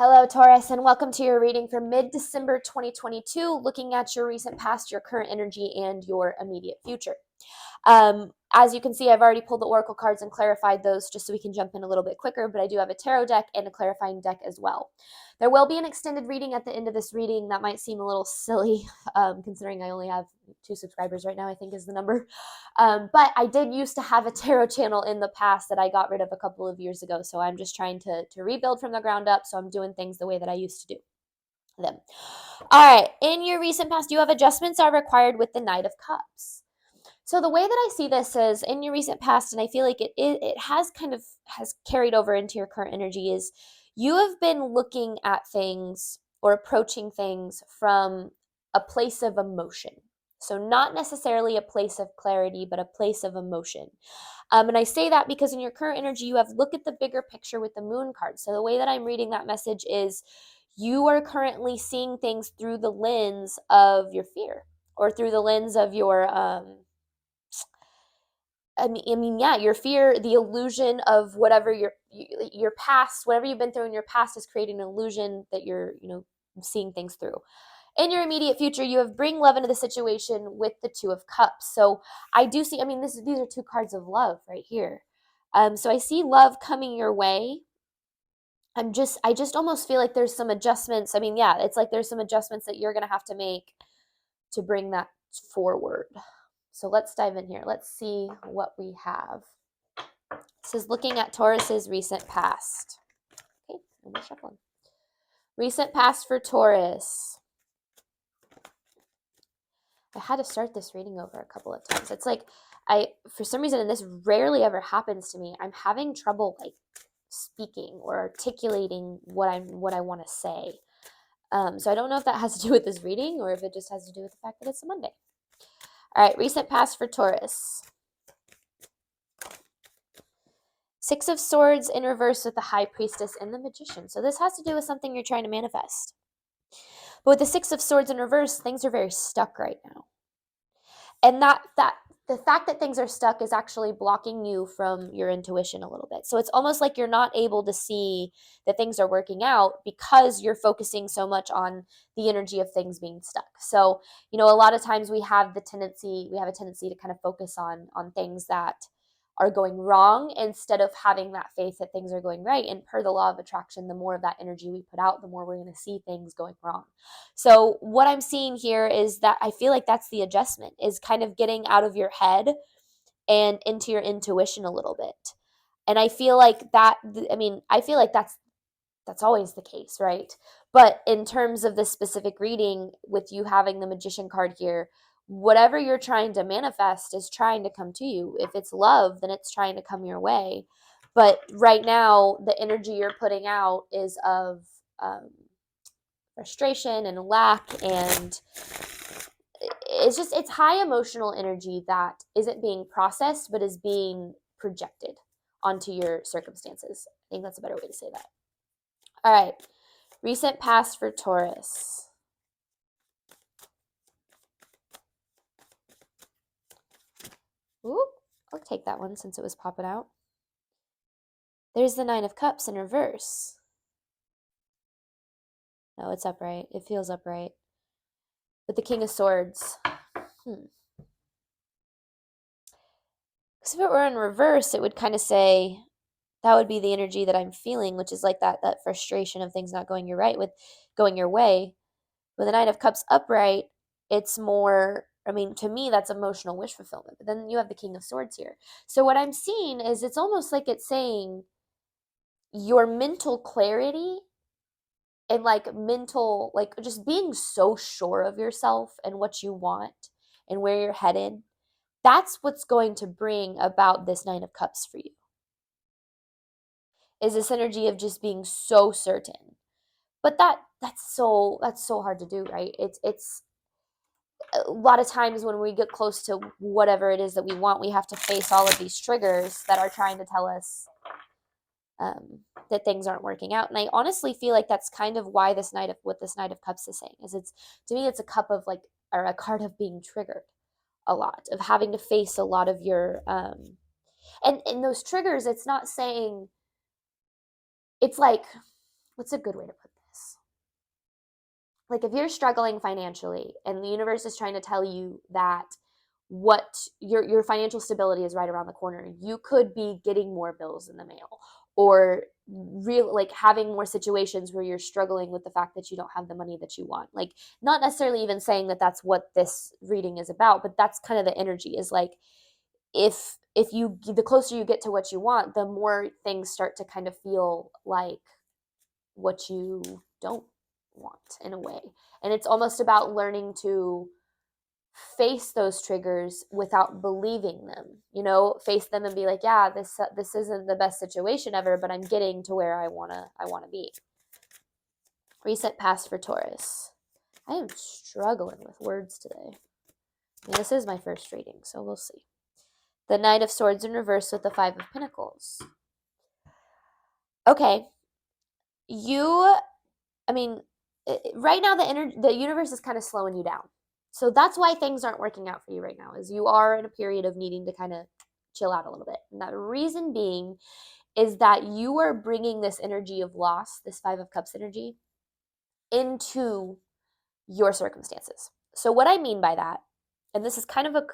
Hello, Taurus, and welcome to your reading for mid-December 2022, looking at your recent past, your current energy, and your immediate future. As you can see, I've already pulled the oracle cards and clarified those just so we can jump in a little bit quicker, but I do have a tarot deck and a clarifying deck as well. There will be an extended reading at the end of this reading. That might seem a little silly, considering I only have 2 subscribers right now, I think is the number. But I did used to have a tarot channel in the past that I got rid of a couple of years ago, so I'm just trying to rebuild from the ground up, so I'm doing things the way that I used to do them. All right, in your recent past, you have adjustments are required with the Knight of Cups. So the way that I see this is in your recent past, and I feel like it has carried over into your current energy, is you have been looking at things or approaching things from a place of emotion. So not necessarily a place of clarity, but a place of emotion. And I say that because in your current energy, you have look at the bigger picture with the moon card. So the way that I'm reading that message is you are currently seeing things through the lens of your fear or through the lens of your your fear, the illusion of whatever your past, whatever you've been through in your past is creating an illusion that you're, seeing things through. In your immediate future, you have bring love into the situation with the Two of Cups. So I do see, these are 2 cards of love right here. So I see love coming your way. I just almost feel like there's some adjustments. It's like there's some adjustments that you're going to have to make to bring that forward. So let's dive in here. Let's see what we have. This is looking at Taurus's recent past. Okay, and we're shuffling. Recent past for Taurus. I had to start this reading over a couple of times. It's like for some reason, and this rarely ever happens to me, I'm having trouble like speaking or articulating what I want to say. So I don't know if that has to do with this reading or if it just has to do with the fact that it's a Monday. All right, recent past for Taurus. 6 of Swords in reverse with the High Priestess and the Magician. So this has to do with something you're trying to manifest. But with the 6 of Swords in reverse, things are very stuck right now. And that the fact that things are stuck is actually blocking you from your intuition a little bit. So it's almost like you're not able to see that things are working out because you're focusing so much on the energy of things being stuck. So, a lot of times we have a tendency to kind of focus on things that are going wrong instead of having that faith that things are going right. And per the law of attraction, the more of that energy we put out, the more we're going to see things going wrong. So what I'm seeing here is that I feel like that's the adjustment, is kind of getting out of your head and into your intuition a little bit. And I feel like that's always the case, right? But in terms of this specific reading, with you having the Magician card here, whatever you're trying to manifest is trying to come to you. If it's love, then it's trying to come your way. But right now, the energy you're putting out is of frustration and lack, and it's high emotional energy that isn't being processed, but is being projected onto your circumstances. I think that's a better way to say that. All right, recent past for Taurus. Ooh, I'll take that one since it was popping out. There's the 9 of Cups in reverse. No, it's upright. It feels upright. With the King of Swords. Because if it were in reverse, it would kind of say that would be the energy that I'm feeling, which is like that frustration of things not going your way. With the 9 of Cups upright, it's more, to me, that's emotional wish fulfillment. But then you have the King of Swords here. So what I'm seeing is it's almost like it's saying your mental clarity and just being so sure of yourself and what you want and where you're headed, that's what's going to bring about this 9 of Cups for you. Is this energy of just being so certain. But that's so hard to do, right? It's a lot of times when we get close to whatever it is that we want, we have to face all of these triggers that are trying to tell us that things aren't working out. And I honestly feel like that's kind of why what this Knight of Cups is saying, is to me, it's a cup of or a card of being triggered a lot, of having to face a lot of your, and those triggers, it's not saying, it's like, what's a good way to put this? Like if you're struggling financially and the universe is trying to tell you that what your financial stability is right around the corner, you could be getting more bills in the mail, or real like having more situations where you're struggling with the fact that you don't have the money that you want. Like not necessarily even saying that that's what this reading is about, but that's kind of the energy, is like if you, the closer you get to what you want, the more things start to kind of feel like what you don't want in a way. And it's almost about learning to face those triggers without believing them, face them and be like, yeah, this isn't the best situation ever, but I'm getting to where I want to be. Recent past for Taurus. I am struggling with words today. I mean, this is my first reading, so we'll see. The Knight of Swords in reverse with the Five of Pentacles. Okay. Right now the universe is kind of slowing you down. So that's why things aren't working out for you right now, is you are in a period of needing to kind of chill out a little bit. And that reason being is that you are bringing this energy of loss, this Five of Cups energy, into your circumstances. So what I mean by that, and this is kind of a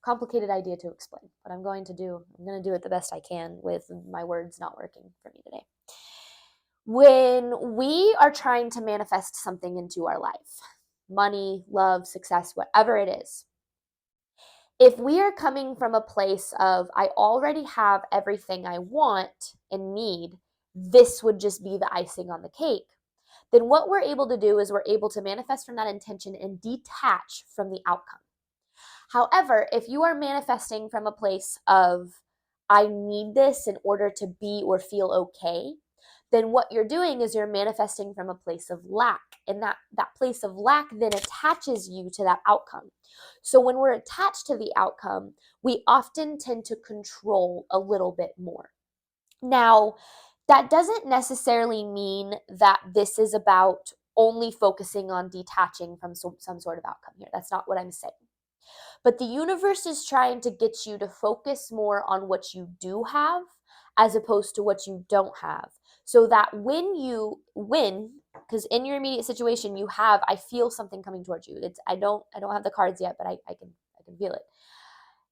complicated idea to explain, but I'm going to do it the best I can with my words not working for me today. When we are trying to manifest something into our life, money, love, success, whatever it is, if we are coming from a place of, I already have everything I want and need, this would just be the icing on the cake, then what we're able to do is we're able to manifest from that intention and detach from the outcome. However, if you are manifesting from a place of, I need this in order to be or feel okay, then what you're doing is you're manifesting from a place of lack. And that place of lack then attaches you to that outcome. So when we're attached to the outcome, we often tend to control a little bit more. Now, that doesn't necessarily mean that this is about only focusing on detaching from some sort of outcome here. That's not what I'm saying. But the universe is trying to get you to focus more on what you do have as opposed to what you don't have. So that when you win, because in your immediate situation you have, I feel something coming towards you. I don't have the cards yet, but I can feel it.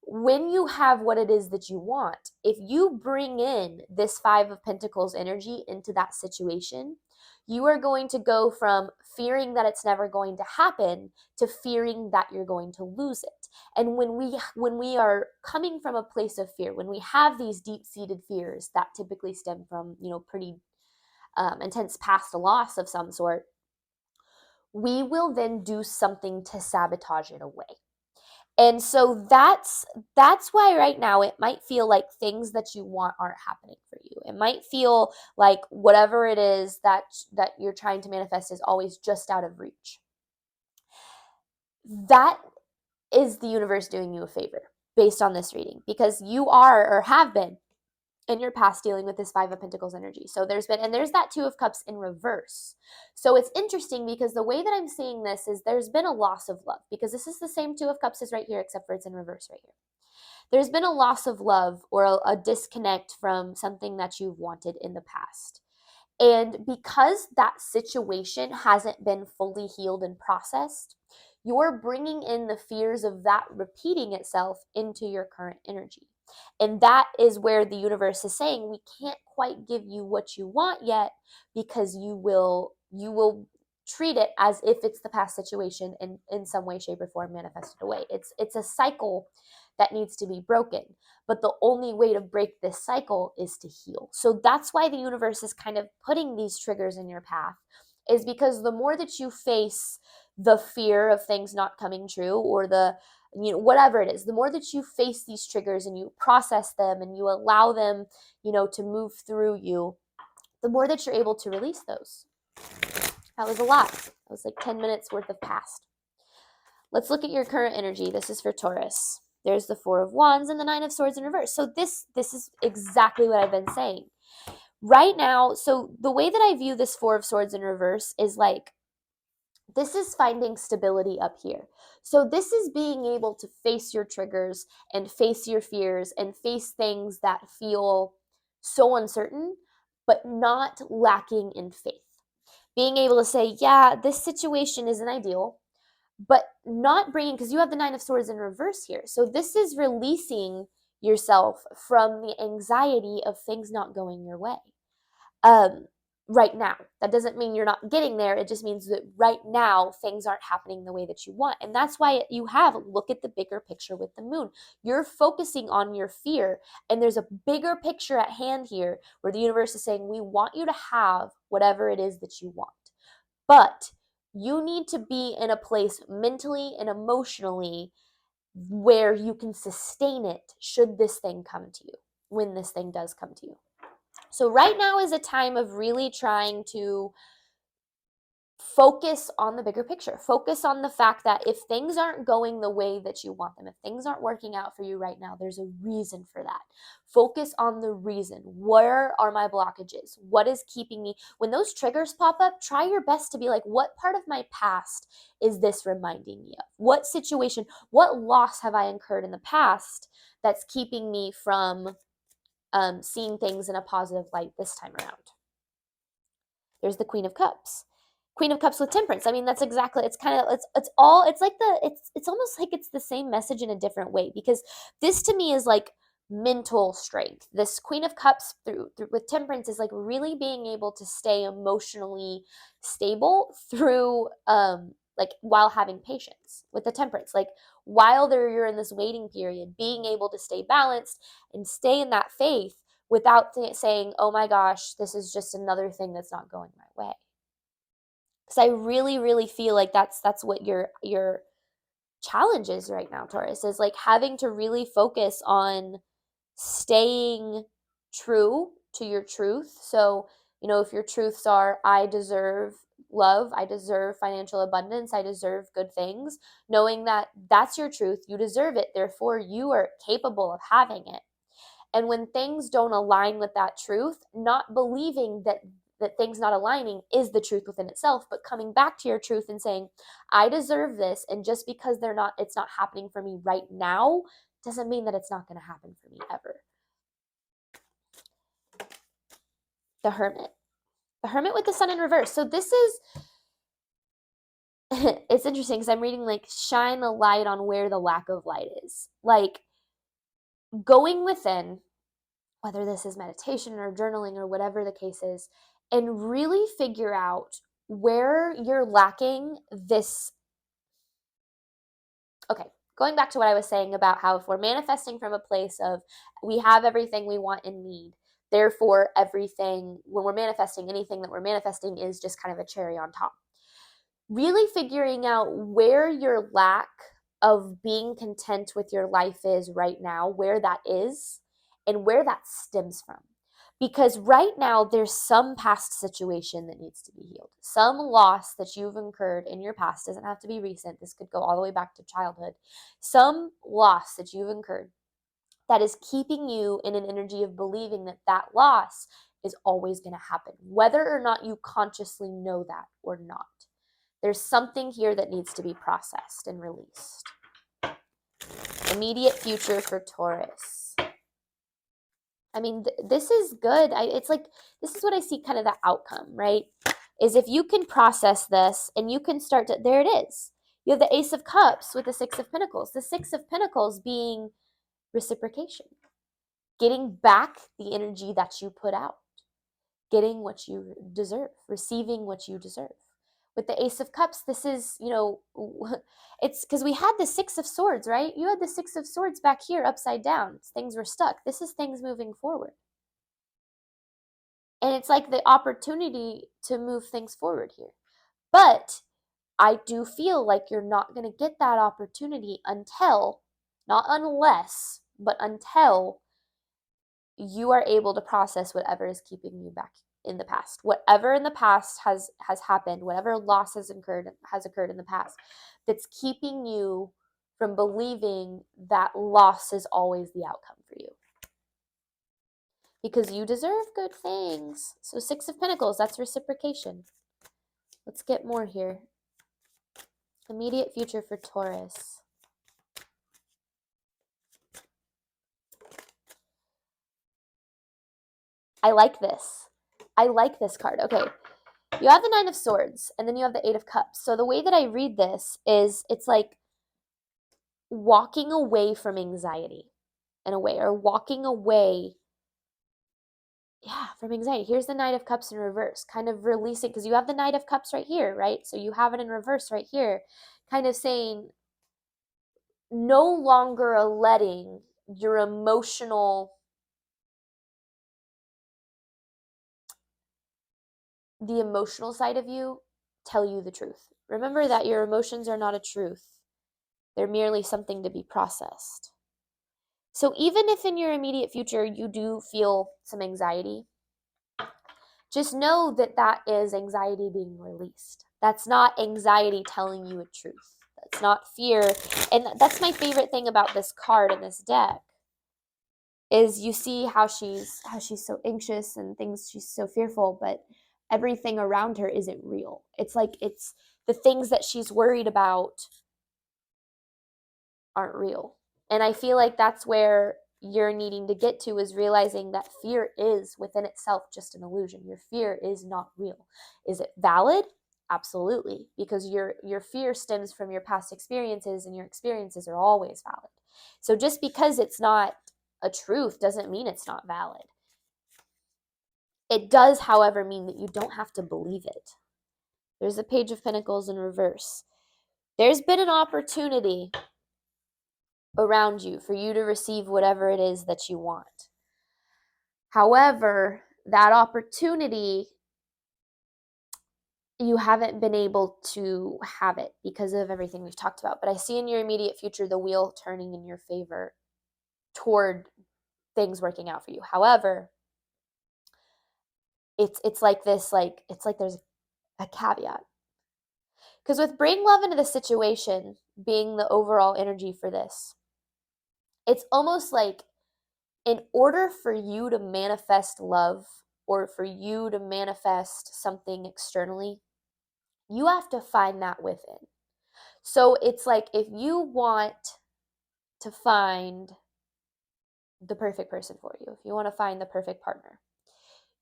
When you have what it is that you want, if you bring in this Five of Pentacles energy into that situation, you are going to go from fearing that it's never going to happen to fearing that you're going to lose it. And when we are coming from a place of fear, when we have these deep-seated fears that typically stem from, pretty intense past loss of some sort, we will then do something to sabotage it away. And so that's why right now it might feel like things that you want aren't happening for you. It might feel like whatever it is that you're trying to manifest is always just out of reach. That is the universe doing you a favor based on this reading, because you are or have been in your past dealing with this Five of Pentacles energy. So there's that Two of Cups in reverse. So it's interesting because the way that I'm seeing this is there's been a loss of love, because this is the same Two of Cups as right here, except for it's in reverse right here. There's been a loss of love or a disconnect from something that you've wanted in the past. And because that situation hasn't been fully healed and processed, you're bringing in the fears of that repeating itself into your current energy. And that is where the universe is saying, we can't quite give you what you want yet, because you will treat it as if it's the past situation and in some way, shape, or form manifested away. It's a cycle that needs to be broken. But the only way to break this cycle is to heal. So that's why the universe is kind of putting these triggers in your path, is because the more that you face the fear of things not coming true, or the whatever it is, the more that you face these triggers and you process them and you allow them, to move through you, the more that you're able to release those. That was a lot. That was like 10 minutes worth of past. Let's look at your current energy. This is for Taurus. There's the Four of Wands and the Nine of Swords in reverse. So this is exactly what I've been saying. Right now, so the way that I view this Four of Swords in reverse is like, this is finding stability up here. So this is being able to face your triggers and face your fears and face things that feel so uncertain, but not lacking in faith. Being able to say, yeah, this situation isn't ideal, but not bringing, because you have the Nine of Swords in reverse here. So this is releasing yourself from the anxiety of things not going your way. Right now. That doesn't mean you're not getting there. It just means that right now things aren't happening the way that you want. And that's why you have look at the bigger picture with the moon. You're focusing on your fear, and there's a bigger picture at hand here where the universe is saying, we want you to have whatever it is that you want. But you need to be in a place mentally and emotionally where you can sustain it should this thing come to you, when this thing does come to you. So right now is a time of really trying to focus on the bigger picture. Focus on the fact that if things aren't going the way that you want them, if things aren't working out for you right now, there's a reason for that. Focus on the reason. Where are my blockages? What is keeping me? When those triggers pop up, try your best to be like, what part of my past is this reminding me of? What situation, what loss have I incurred in the past that's keeping me from seeing things in a positive light this time around? There's the Queen of Cups. Queen of Cups with Temperance. I mean, that's exactly, it's kind of, it's all, it's like it's almost like it's the same message in a different way, because this to me is like mental strength. This Queen of Cups through with Temperance is like really being able to stay emotionally stable through, like while having patience with the Temperance, like while you're in this waiting period, being able to stay balanced and stay in that faith without saying, oh my gosh, this is just another thing that's not going my way. Because I really, really feel like that's what your challenge is right now, Taurus, is like having to really focus on staying true to your truth. So, if your truths are, I deserve love, I deserve financial abundance, I deserve good things, knowing that that's your truth, you deserve it, therefore you are capable of having it. And when things don't align with that truth, not believing that things not aligning is the truth within itself, but coming back to your truth and saying, I deserve this, and just because it's not happening for me right now doesn't mean that it's not going to happen for me ever. The Hermit. The Hermit with the Sun in reverse. So this is it's interesting because I'm reading like shine a light on where the lack of light is. Like going within, whether this is meditation or journaling or whatever the case is, and really figure out where you're lacking this. Okay, going back to what I was saying about how if we're manifesting from a place of we have everything we want and need, therefore everything, when we're manifesting, anything that we're manifesting is just kind of a cherry on top. Really figuring out where your lack of being content with your life is right now, where that is, and where that stems from. Because right now, there's some past situation that needs to be healed. Some loss that you've incurred in your past, doesn't have to be recent, this could go all the way back to childhood. Some loss that you've incurred that is keeping you in an energy of believing that that loss is always going to happen, whether or not you consciously know that or not. There's something here that needs to be processed and released. Immediate future for Taurus. I mean, this is good. It's like, this is what I see kind of the outcome, right? Is if you can process this and you can start to, there it is. You have the Ace of Cups with the Six of Pentacles. The Six of Pentacles being reciprocation. Getting back the energy that you put out. Getting what you deserve. Receiving what you deserve. With the Ace of Cups, this is, it's because we had the Six of Swords, right? You had the Six of Swords back here upside down. Things were stuck. This is things moving forward. And it's like the opportunity to move things forward here. But I do feel like you're not going to get that opportunity until, not unless, but until you are able to process whatever is keeping you back in the past. Whatever in the past has happened, whatever loss has occurred in the past, that's keeping you from believing that loss is always the outcome for you. Because you deserve good things. So Six of Pentacles, that's reciprocation. Let's get more here. Immediate future for Taurus. I like this. I like this card. Okay. You have the Nine of Swords, and then you have the Eight of Cups. So the way that I read this is it's like walking away from anxiety in a way, or walking away, from anxiety. Here's the Knight of Cups in reverse, kind of releasing, because you have the Knight of Cups right here, right? So you have it in reverse right here, kind of saying no longer letting your the emotional side of you tell you the truth. Remember that your emotions are not a truth. They're merely something to be processed. So even if in your immediate future you do feel some anxiety, just know that that is anxiety being released. That's not anxiety telling you a truth. That's not fear. And that's my favorite thing about this card in this deck is you see how she's so anxious and things, she's so fearful, but everything around her isn't real. It's like it's the things that she's worried about aren't real. And I feel like that's where you're needing to get to, is realizing that fear is within itself just an illusion. Your fear is not real. Is it valid? Absolutely, because your fear stems from your past experiences, and your experiences are always valid. So just because it's not a truth doesn't mean it's not valid. It does, however, mean that you don't have to believe it. There's a Page of Pentacles in reverse. There's been an opportunity around you for you to receive whatever it is that you want. However, that opportunity, you haven't been able to have it because of everything we've talked about. But I see in your immediate future the wheel turning in your favor toward things working out for you. However, it's like this, like it's like there's a caveat. Because with bring love into the situation being the overall energy for this, it's almost like in order for you to manifest love, or for you to manifest something externally, you have to find that within. So it's like if you want to find the perfect person for you, if you want to find the perfect partner,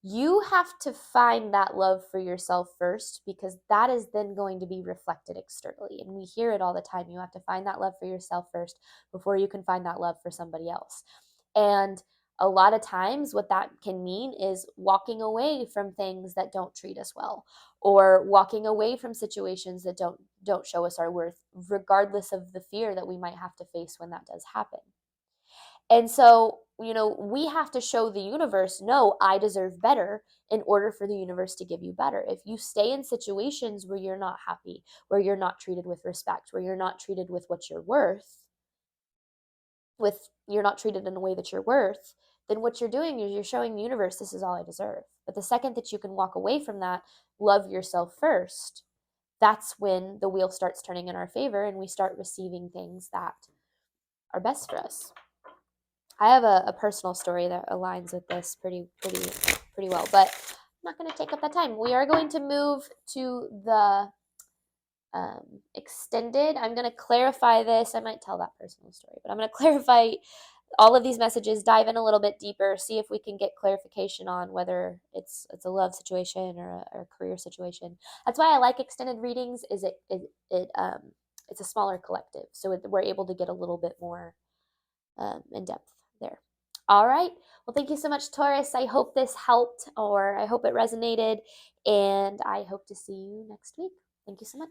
you have to find that love for yourself first, because that is then going to be reflected externally. And we hear it all the time. You have to find that love for yourself first before you can find that love for somebody else. And a lot of times what that can mean is walking away from things that don't treat us well, or walking away from situations that don't show us our worth, regardless of the fear that we might have to face when that does happen. And so, we have to show the universe, no, I deserve better, in order for the universe to give you better. If you stay in situations where you're not happy, where you're not treated with respect, where you're not treated with what you're worth, you're not treated in a way that you're worth, then what you're doing is you're showing the universe, this is all I deserve. But the second that you can walk away from that, love yourself first, that's when the wheel starts turning in our favor and we start receiving things that are best for us. I have a personal story that aligns with this pretty well, but I'm not going to take up that time. We are going to move to the extended. I'm going to clarify this. I might tell that personal story, but I'm going to clarify all of these messages, dive in a little bit deeper, see if we can get clarification on whether it's a love situation or a career situation. That's why I like extended readings. Is it's a smaller collective, so we're able to get a little bit more in depth there. All right. Well, thank you so much, Taurus. I hope this helped, or I hope it resonated, and I hope to see you next week. Thank you so much.